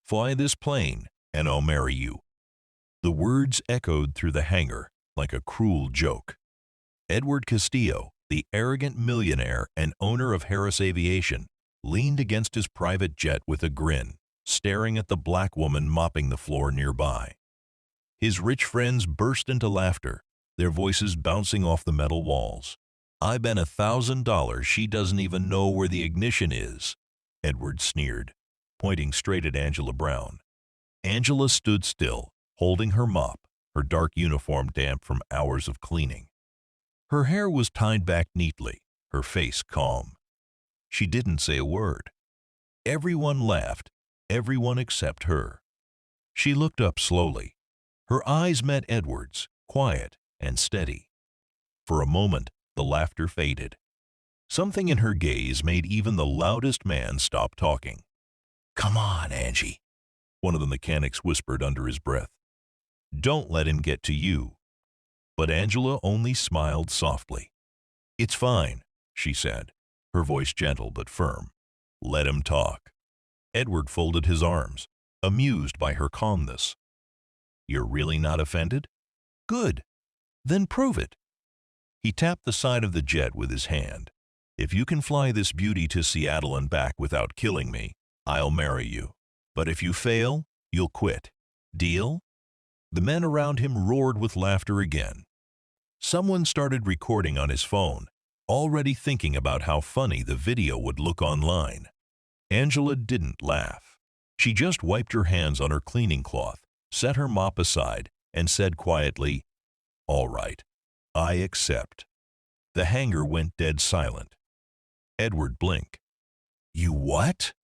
Fly this plane, and I'll marry you." The words echoed through the hangar like a cruel joke. Edward Castillo, the arrogant millionaire and owner of Harris Aviation, leaned against his private jet with a grin, staring at the black woman mopping the floor nearby. His rich friends burst into laughter, their voices bouncing off the metal walls. "I bet $1,000 she doesn't even know where the ignition is," Edward sneered, pointing straight at Angela Brown. Angela stood still, holding her mop, her dark uniform damp from hours of cleaning. Her hair was tied back neatly, her face calm. She didn't say a word. Everyone laughed, everyone except her. She looked up slowly. Her eyes met Edward's, quiet and steady. For a moment, the laughter faded. Something in her gaze made even the loudest man stop talking. "Come on, Angie," one of the mechanics whispered under his breath. "Don't let him get to you." But Angela only smiled softly. "It's fine," she said, her voice gentle but firm. "Let him talk." Edward folded his arms, amused by her calmness. "You're really not offended? Good. Then prove it." He tapped the side of the jet with his hand. "If you can fly this beauty to Seattle and back without killing me, I'll marry you. But if you fail, you'll quit. Deal?" The men around him roared with laughter again. Someone started recording on his phone, already thinking about how funny the video would look online. Angela didn't laugh. She just wiped her hands on her cleaning cloth, set her mop aside, and said quietly, "All right, I accept." The hangar went dead silent. Edward blinked. "You what?"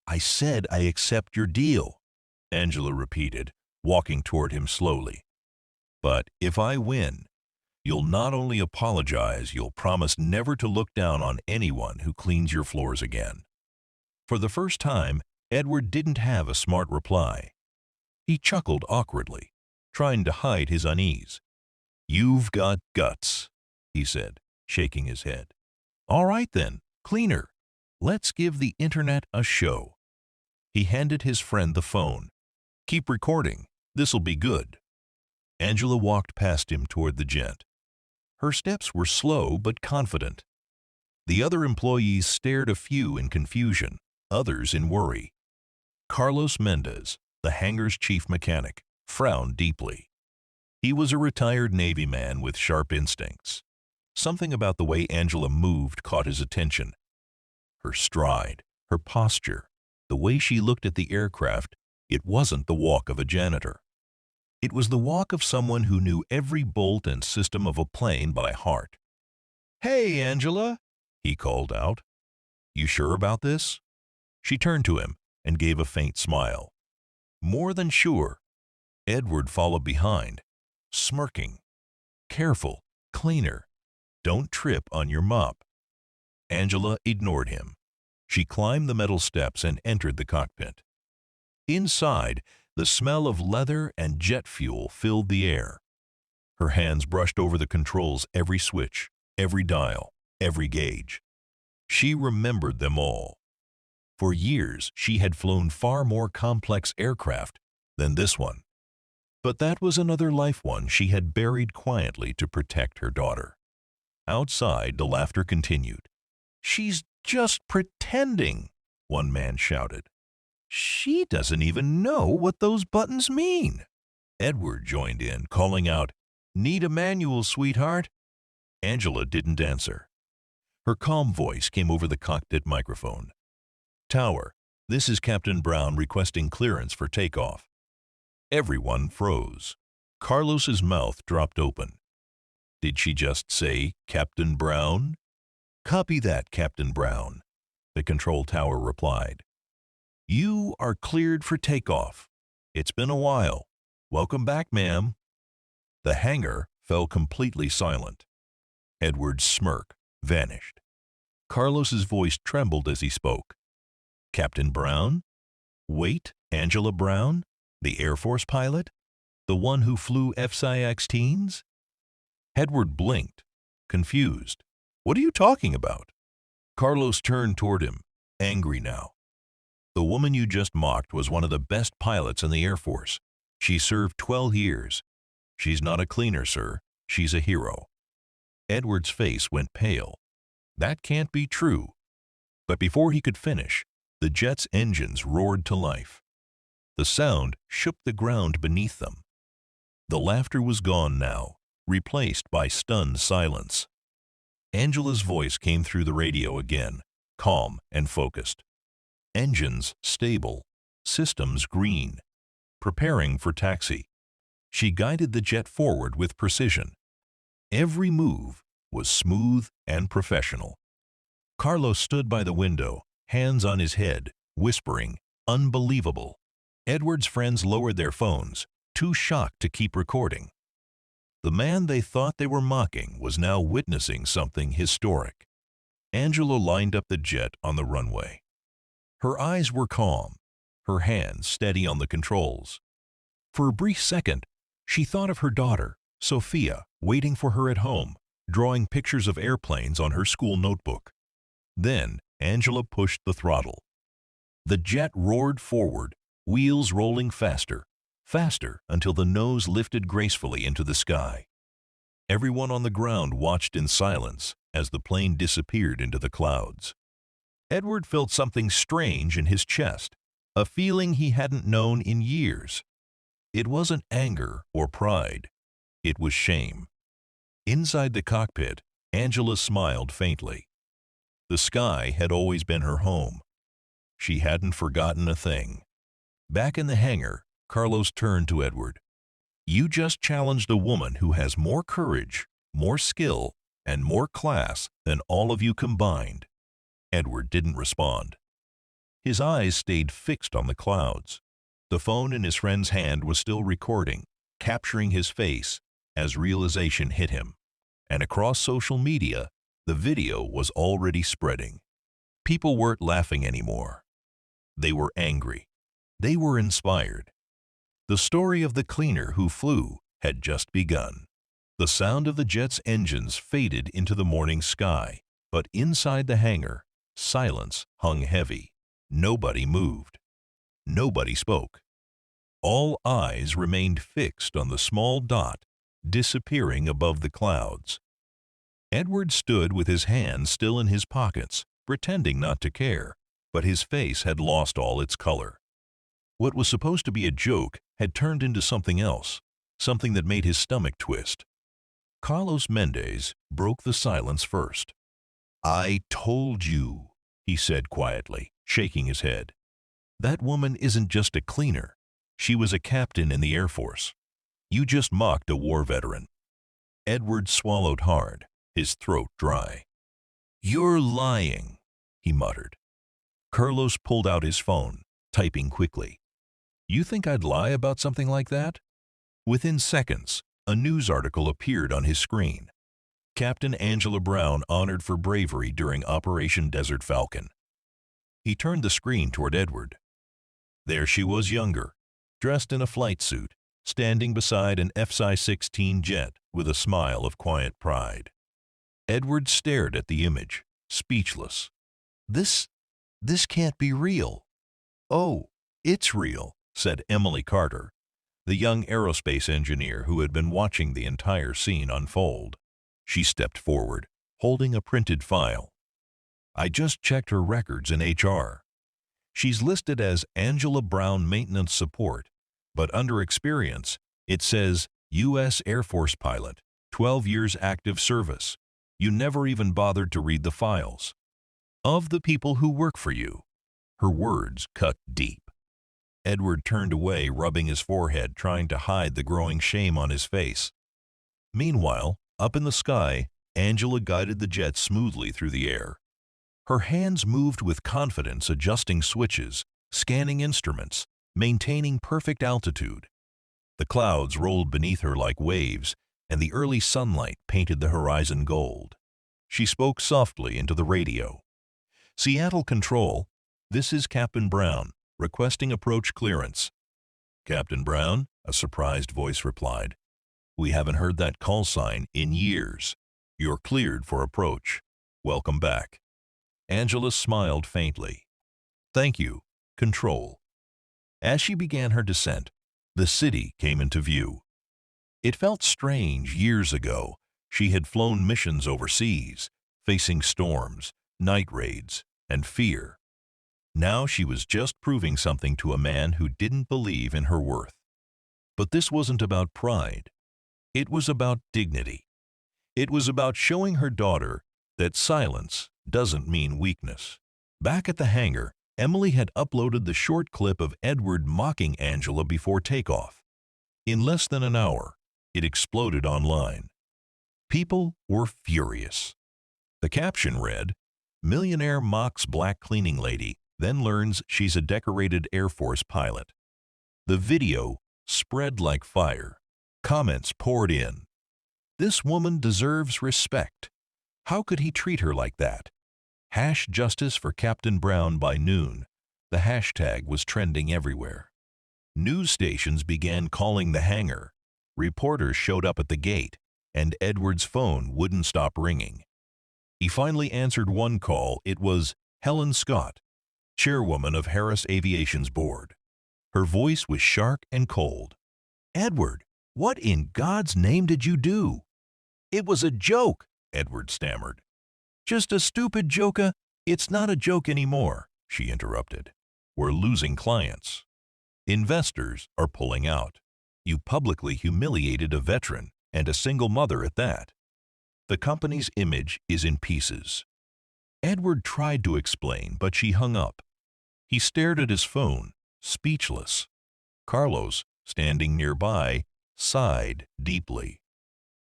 "I said I accept your deal," Angela repeated, walking toward him slowly. "But if I win, you'll not only apologize, you'll promise never to look down on anyone who cleans your floors again." For the first time, Edward didn't have a smart reply. He chuckled awkwardly, trying to hide his unease. "You've got guts," he said, shaking his head. "All right then, cleaner. Let's give the internet a show." He handed his friend the phone. "Keep recording. This'll be good." Angela walked past him toward the jet. Her steps were slow but confident. The other employees stared, a few in confusion, others in worry. Carlos Mendez, the hangar's chief mechanic, frowned deeply. He was a retired Navy man with sharp instincts. Something about the way Angela moved caught his attention. Her stride, her posture, the way she looked at the aircraft, it wasn't the walk of a janitor. It was the walk of someone who knew every bolt and system of a plane by heart. "Hey, Angela," he called out. "You sure about this?" She turned to him and gave a faint smile. "More than sure." Edward followed behind, smirking. "Careful, cleaner. Don't trip on your mop." Angela ignored him. She climbed the metal steps and entered the cockpit. Inside, the smell of leather and jet fuel filled the air. Her hands brushed over the controls, every switch, every dial, every gauge. She remembered them all. For years, she had flown far more complex aircraft than this one. But that was another life one she had buried quietly to protect her daughter. Outside, the laughter continued. "She's just pretending," one man shouted. "She doesn't even know what those buttons mean." Edward joined in, calling out, "Need a manual, sweetheart?" Angela didn't answer. Her calm voice came over the cockpit microphone. "Tower, this is Captain Brown requesting clearance for takeoff." Everyone froze. Carlos's mouth dropped open. Did she just say Captain Brown? "Copy that, Captain Brown," the control tower replied. "You are cleared for takeoff. It's been a while. Welcome back, ma'am." The hangar fell completely silent. Edward's smirk vanished. Carlos's voice trembled as he spoke. "Captain Brown? Wait, Angela Brown? The Air Force pilot? The one who flew F-16s?" Edward blinked, confused. "What are you talking about?" Carlos turned toward him, angry now. "The The woman you just mocked was one of the best pilots in the Air Force. She served 12 years. She's not a cleaner, sir. She's a hero." Edward's face went pale. That can't be true. But before he could finish, the jet's engines roared to life. The sound shook the ground beneath them. The laughter was gone now, replaced by stunned silence. Angela's voice came through the radio again, calm and focused. Engines stable, systems green, preparing for taxi. She guided the jet forward with precision. Every move was smooth and professional. Carlos stood by the window, hands on his head, whispering, "Unbelievable." Edward's friends lowered their phones, too shocked to keep recording. The man they thought they were mocking was now witnessing something historic. Angela lined up the jet on the runway. Her eyes were calm, her hands steady on the controls. For a brief second, she thought of her daughter, Sophia, waiting for her at home, drawing pictures of airplanes on her school notebook. Then Angela pushed the throttle. The jet roared forward, wheels rolling faster, faster until the nose lifted gracefully into the sky. Everyone on the ground watched in silence as the plane disappeared into the clouds. Edward felt something strange in his chest, a feeling he hadn't known in years. It wasn't anger or pride. It was shame. Inside the cockpit, Angela smiled faintly. The sky had always been her home. She hadn't forgotten a thing. Back in the hangar, Carlos turned to Edward. "You just challenged a woman who has more courage, more skill, and more class than all of you combined." Edward didn't respond. His eyes stayed fixed on the clouds. The phone in his friend's hand was still recording, capturing his face as realization hit him. And across social media, the video was already spreading. People weren't laughing anymore. They were angry. They were inspired. The story of the cleaner who flew had just begun. The sound of the jet's engines faded into the morning sky, but inside the hangar, silence hung heavy. Nobody moved. Nobody spoke. All eyes remained fixed on the small dot disappearing above the clouds. Edward stood with his hands still in his pockets, pretending not to care, but his face had lost all its color. What was supposed to be a joke had turned into something else, something that made his stomach twist. Carlos Mendez broke the silence first. "I told you," he said quietly, shaking his head. "That woman isn't just a cleaner. She was a captain in the Air Force. You just mocked a war veteran." Edward swallowed hard, his throat dry. "You're lying," he muttered. Carlos pulled out his phone, typing quickly. "You think I'd lie about something like that?" Within seconds, a news article appeared on his screen. Captain Angela Brown honored for bravery during Operation Desert Falcon. He turned the screen toward Edward. There she was, younger, dressed in a flight suit, standing beside an F-16 jet with a smile of quiet pride. Edward stared at the image, speechless. This can't be real." "Oh, it's real," said Emily Carter, the young aerospace engineer who had been watching the entire scene unfold. She stepped forward, holding a printed file. "I just checked her records in HR. She's listed as Angela Brown Maintenance Support, but under experience, it says U.S. Air Force pilot, 12 years active service. You never even bothered to read the files. Of the people who work for you." Her words cut deep. Edward turned away, rubbing his forehead, trying to hide the growing shame on his face. Meanwhile, up in the sky, Angela guided the jet smoothly through the air. Her hands moved with confidence, adjusting switches, scanning instruments, maintaining perfect altitude. The clouds rolled beneath her like waves, and the early sunlight painted the horizon gold. She spoke softly into the radio. "Seattle Control, this is Captain Brown, requesting approach clearance." "Captain Brown?" a surprised voice replied. "We haven't heard that call sign in years. You're cleared for approach. Welcome back." Angela smiled faintly. "Thank you. control. As she began her descent, the city came into view. It felt strange. Years ago, she had flown missions overseas, facing storms, night raids, and fear. Now she was just proving something to a man who didn't believe in her worth. But this wasn't about pride. It was about dignity. It was about showing her daughter that silence doesn't mean weakness. Back at the hangar, Emily had uploaded the short clip of Edward mocking Angela before takeoff. In less than an hour, it exploded online. People were furious. The caption read, "Millionaire mocks black cleaning lady, then learns she's a decorated Air Force pilot." The video spread like fire. Comments poured in. "This woman deserves respect. How could he treat her like that?" #Justice for Captain Brown. By noon, the hashtag was trending everywhere. News stations began calling the hangar. Reporters showed up at the gate, and Edward's phone wouldn't stop ringing. He finally answered one call. It was Helen Scott, chairwoman of Harris Aviation's board. Her voice was sharp and cold. "Edward, what in God's name did you do?" "It was a joke," Edward stammered. "Just a stupid joke. It's not a joke anymore," she interrupted. "We're losing clients. Investors are pulling out. You publicly humiliated a veteran, and a single mother at that. The company's image is in pieces." Edward tried to explain, but she hung up. He stared at his phone, speechless. Carlos, standing nearby, sighed deeply.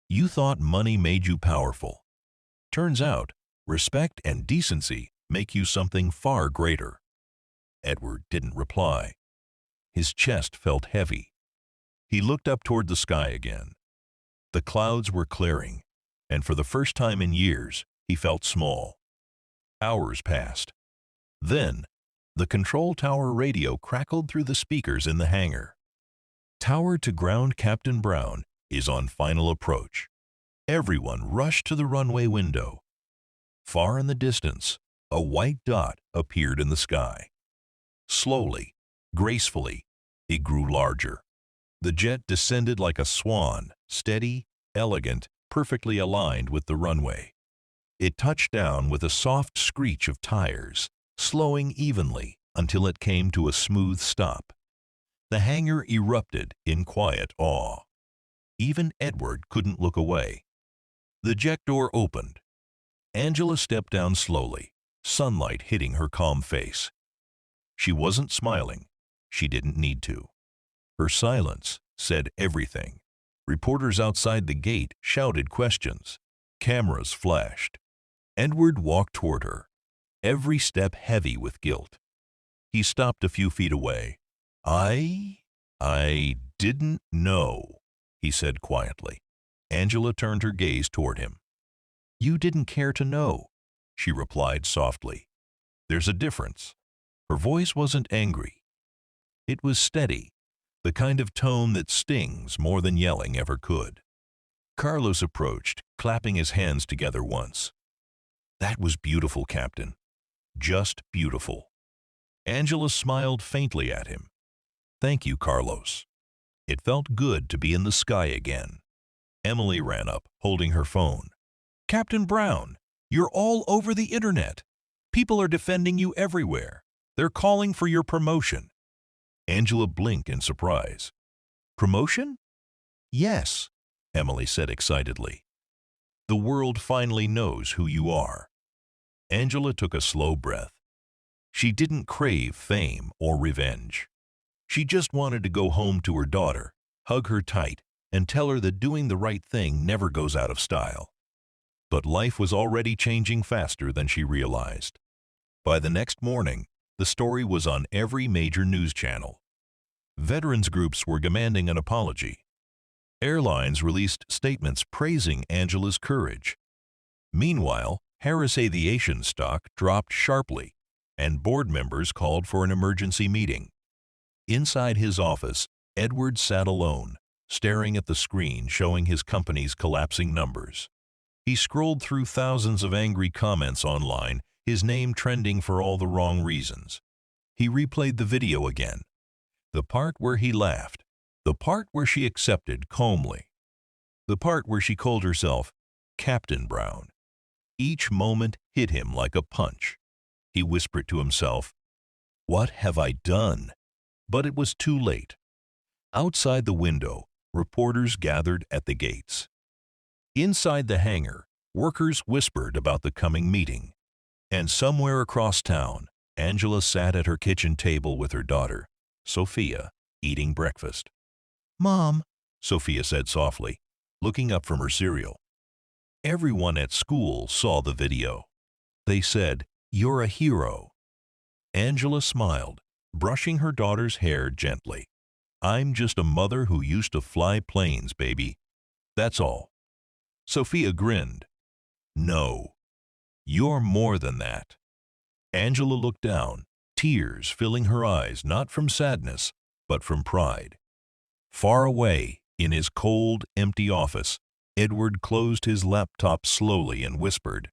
"You thought money made you powerful. Turns out, respect and decency make you something far greater." Edward didn't reply. His chest felt heavy. He looked up toward the sky again. The clouds were clearing, and for the first time in years, he felt small. Hours passed. Then, the control tower radio crackled through the speakers in the hangar. "Tower to ground, Captain Brown is on final approach." Everyone rushed to the runway window. Far in the distance, a white dot appeared in the sky. Slowly, gracefully, it grew larger. The jet descended like a swan, steady, elegant, perfectly aligned with the runway. It touched down with a soft screech of tires, slowing evenly until it came to a smooth stop. The hangar erupted in quiet awe. Even Edward couldn't look away. The jet door opened. Angela stepped down slowly, sunlight hitting her calm face. She wasn't smiling. She didn't need to. Her silence said everything. Reporters outside the gate shouted questions. Cameras flashed. Edward walked toward her, every step heavy with guilt. He stopped a few feet away. I didn't know," he said quietly. Angela turned her gaze toward him. "You didn't care to know," she replied softly. "There's a difference." Her voice wasn't angry. It was steady, the kind of tone that stings more than yelling ever could. Carlos approached, clapping his hands together once. "That was beautiful, Captain. Just beautiful." Angela smiled faintly at him. "Thank you, Carlos." It felt good to be in the sky again. Emily ran up, holding her phone. "Captain Brown, you're all over the internet. People are defending you everywhere. They're calling for your promotion." Angela blinked in surprise. "Promotion?" "Yes," Emily said excitedly. "The world finally knows who you are." Angela took a slow breath. She didn't crave fame or revenge. She just wanted to go home to her daughter, hug her tight, and tell her that doing the right thing never goes out of style. But life was already changing faster than she realized. By the next morning, the story was on every major news channel. Veterans groups were demanding an apology. Airlines released statements praising Angela's courage. Meanwhile, Harris Aviation stock dropped sharply, and board members called for an emergency meeting. Inside his office, Edward sat alone, staring at the screen showing his company's collapsing numbers. He scrolled through thousands of angry comments online, his name trending for all the wrong reasons. He replayed the video again. The part where he laughed. The part where she accepted calmly. The part where she called herself Captain Brown. Each moment hit him like a punch. He whispered to himself, "What have I done?" But it was too late. Outside the window, reporters gathered at the gates. Inside the hangar, workers whispered about the coming meeting. And somewhere across town, Angela sat at her kitchen table with her daughter, Sophia, eating breakfast. "Mom," Sophia said softly, looking up from her cereal. Everyone at school saw the video. They said, "You're a hero." Angela smiled, brushing her daughter's hair gently. "I'm just a mother who used to fly planes, baby. That's all." Sophia grinned. "No, you're more than that." Angela looked down, tears filling her eyes not from sadness, but from pride. Far away, in his cold, empty office, Edward closed his laptop slowly and whispered,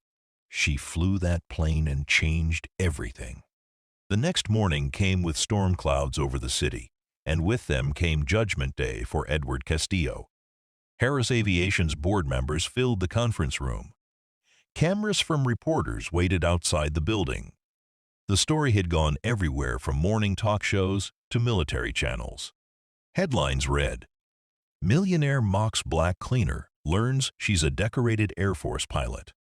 "She flew that plane and changed everything." The next morning came with storm clouds over the city, and with them came Judgment Day for Edward Castillo. Harris Aviation's board members filled the conference room. Cameras from reporters waited outside the building. The story had gone everywhere from morning talk shows to military channels. Headlines read, "Millionaire mocks black cleaner, learns she's a decorated Air Force pilot."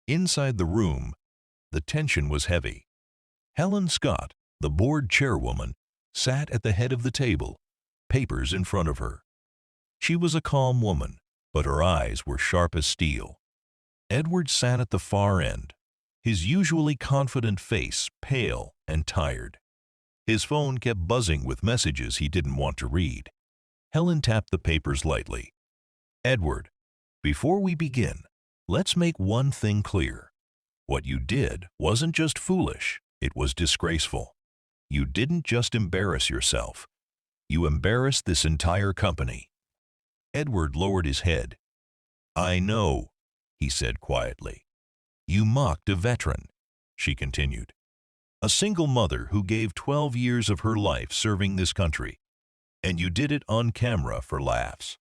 Inside the room, the tension was heavy. Helen Scott, the board chairwoman, sat at the head of the table, papers in front of her. She was a calm woman, but her eyes were sharp as steel. Edward sat at the far end, his usually confident face pale and tired. His phone kept buzzing with messages he didn't want to read. Helen tapped the papers lightly. "Edward, before we begin, let's make one thing clear. What you did wasn't just foolish, it was disgraceful. You didn't just embarrass yourself. You embarrassed this entire company." Edward lowered his head. "I know," he said quietly. "You mocked a veteran," she continued. "A single mother who gave 12 years of her life serving this country. And you did it on camera for laughs."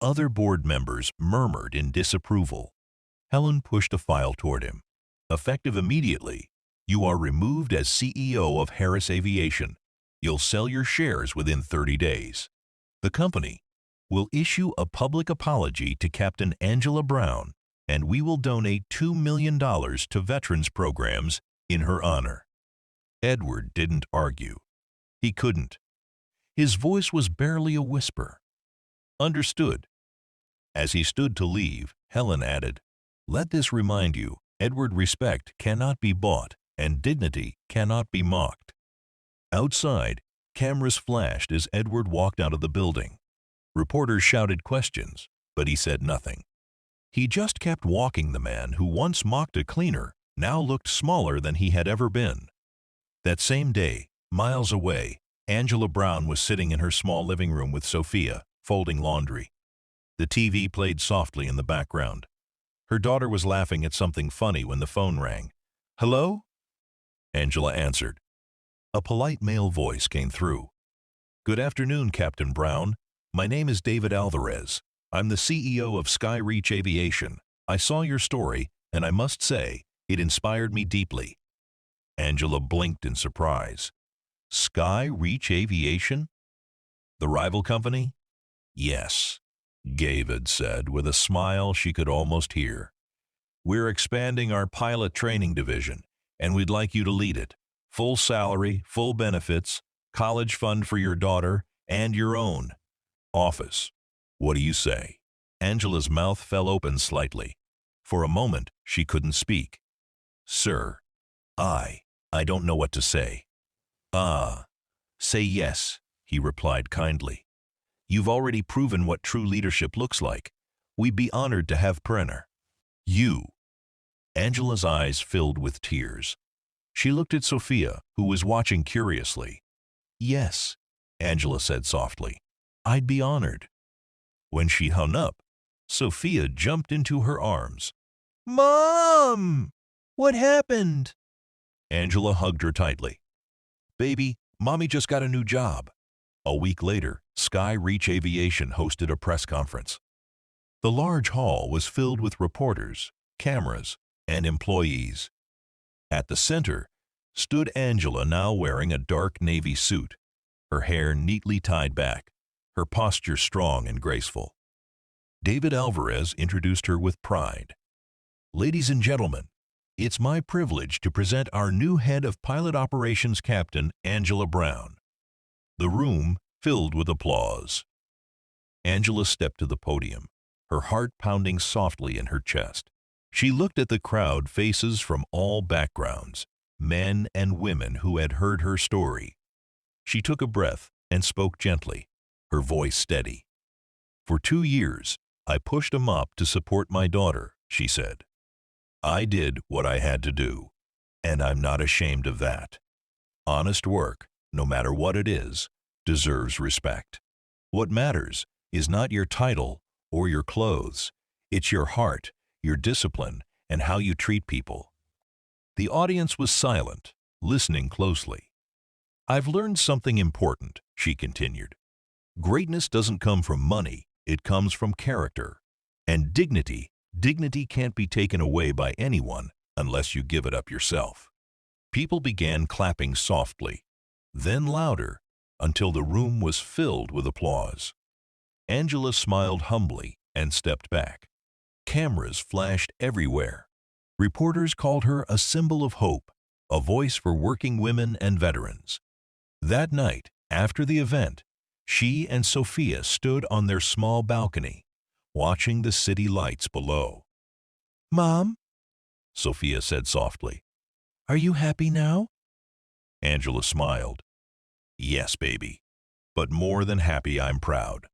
Other board members murmured in disapproval. Helen pushed a file toward him. "Effective immediately, you are removed as CEO of Harris Aviation. You'll sell your shares within 30 days. The company will issue a public apology to Captain Angela Brown, and we will donate $2 million to veterans programs in her honor." Edward didn't argue. He couldn't. His voice was barely a whisper. "Understood." As he stood to leave, Helen added, "Let this remind you, Edward, respect cannot be bought and dignity cannot be mocked." Outside, cameras flashed as Edward walked out of the building. Reporters shouted questions, but he said nothing. He just kept walking. The man who once mocked a cleaner now looked smaller than he had ever been. That same day, miles away, Angela Brown was sitting in her small living room with Sophia, folding laundry. The TV played softly in the background. Her daughter was laughing at something funny when the phone rang. "Hello?" Angela answered. A polite male voice came through. "Good afternoon, Captain Brown. My name is David Alvarez. I'm the CEO of Sky Reach Aviation. I saw your story, and I must say, it inspired me deeply." Angela blinked in surprise. "Sky Reach Aviation? The rival company?" "Yes," David said with a smile she could almost hear. "We're expanding our pilot training division, and we'd like you to lead it. Full salary, full benefits, college fund for your daughter, and your own office. What do you say?" Angela's mouth fell open slightly. For a moment, she couldn't speak. "Sir, I don't know what to say." "Ah, say yes," he replied kindly. "You've already proven what true leadership looks like. We'd be honored to have Brenner." "You." Angela's eyes filled with tears. She looked at Sophia, who was watching curiously. "Yes," Angela said softly. "I'd be honored." When she hung up, Sophia jumped into her arms. "Mom! What happened?" Angela hugged her tightly. Baby, Mommy just got a new job. A week later, Sky Reach Aviation hosted a press conference. The large hall was filled with reporters, cameras, and employees. At the center stood Angela, now wearing a dark navy suit, her hair neatly tied back, her posture strong and graceful. David Alvarez introduced her with pride. Ladies and gentlemen, it's my privilege to present our new head of pilot operations, Captain Angela Brown. The room filled with applause. Angela stepped to the podium, her heart pounding softly in her chest. She looked at the crowd, faces from all backgrounds, men and women who had heard her story. She took a breath and spoke gently, her voice steady. For 2 years, I pushed a mop to support my daughter, she said. I did what I had to do, and I'm not ashamed of that. Honest work, no matter what it is, deserves respect. What matters is not your title or your clothes. It's your heart, your discipline, and how you treat people. The audience was silent, listening closely. I've learned something important, she continued. Greatness doesn't come from money, it comes from character. And dignity can't be taken away by anyone unless you give it up yourself. People began clapping softly, then louder, until the room was filled with applause. Angela smiled humbly and stepped back. Cameras flashed everywhere. Reporters called her a symbol of hope, a voice for working women and veterans. That night, after the event, she and Sophia stood on their small balcony, watching the city lights below. Mom, Sophia said softly, are you happy now? Angela smiled. Yes, baby, but more than happy, I'm proud.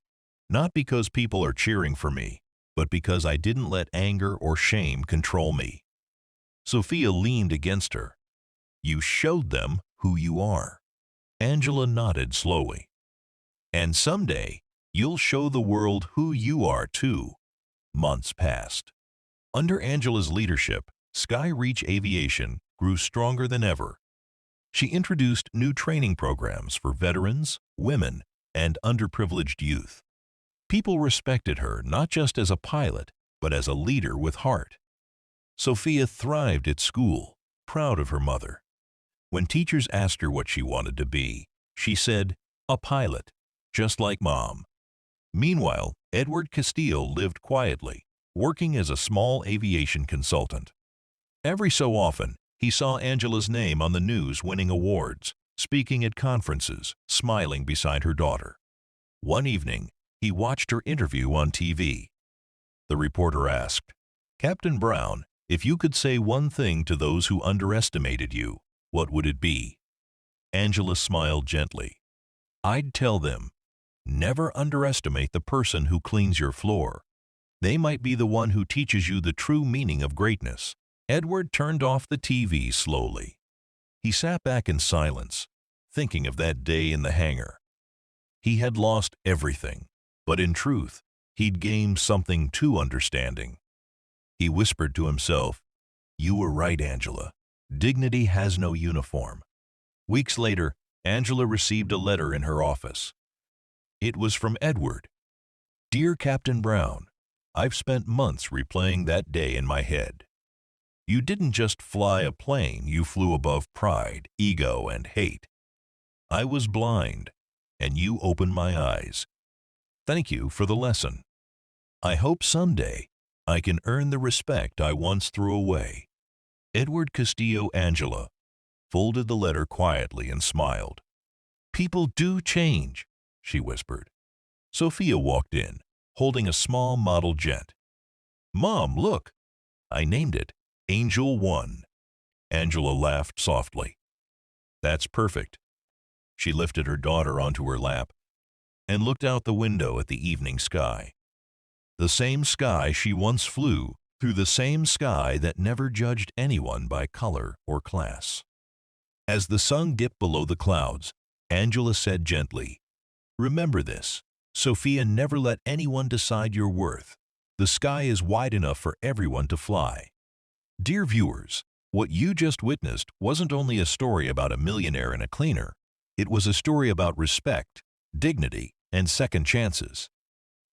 Not because people are cheering for me, but because I didn't let anger or shame control me. Sophia leaned against her. You showed them who you are. Angela nodded slowly. And someday, you'll show the world who you are too. Months passed. Under Angela's leadership, Sky Reach Aviation grew stronger than ever. She introduced new training programs for veterans, women, and underprivileged youth. People respected her not just as a pilot, but as a leader with heart. Sophia thrived at school, proud of her mother. When teachers asked her what she wanted to be, she said, a pilot, just like Mom. Meanwhile, Edward Castillo lived quietly, working as a small aviation consultant. Every so often, he saw Angela's name on the news winning awards, speaking at conferences, smiling beside her daughter. One evening, he watched her interview on TV. The reporter asked, Captain Brown, if you could say one thing to those who underestimated you, what would it be? Angela smiled gently. I'd tell them, never underestimate the person who cleans your floor. They might be the one who teaches you the true meaning of greatness. Edward turned off the TV slowly. He sat back in silence, thinking of that day in the hangar. He had lost everything, but in truth, he'd gained something too understanding. He whispered to himself, you were right, Angela. Dignity has no uniform. Weeks later, Angela received a letter in her office. It was from Edward. Dear Captain Brown, I've spent months replaying that day in my head. You didn't just fly a plane, you flew above pride, ego, and hate. I was blind, and you opened my eyes. Thank you for the lesson. I hope someday I can earn the respect I once threw away. Edward Castillo. Angela folded the letter quietly and smiled. People do change, she whispered. Sophia walked in, holding a small model jet. Mom, look! I named it Angel 1. Angela laughed softly. That's perfect. She lifted her daughter onto her lap and looked out the window at the evening sky. The same sky she once flew, through the same sky that never judged anyone by color or class. As the sun dipped below the clouds, Angela said gently, remember this, Sophia, never let anyone decide your worth. The sky is wide enough for everyone to fly. Dear viewers, What you just witnessed wasn't only a story about a millionaire and a cleaner. It was a story about respect, dignity, and second chances.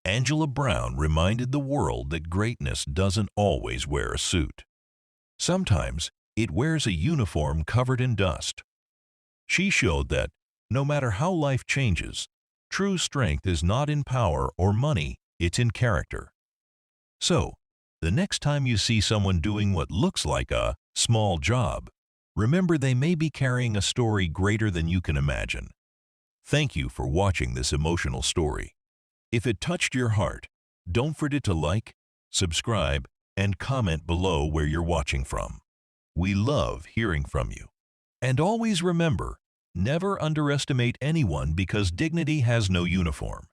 Angela Brown reminded the world that greatness doesn't always wear a suit. Sometimes it wears a uniform covered in dust. She showed that, no matter how life changes, true strength is not in power or money, it's in character. So, the next time you see someone doing what looks like a small job, remember they may be carrying a story greater than you can imagine. Thank you for watching this emotional story. If it touched your heart, don't forget to like, subscribe, and comment below where you're watching from. We love hearing from you. And always remember, never underestimate anyone because dignity has no uniform.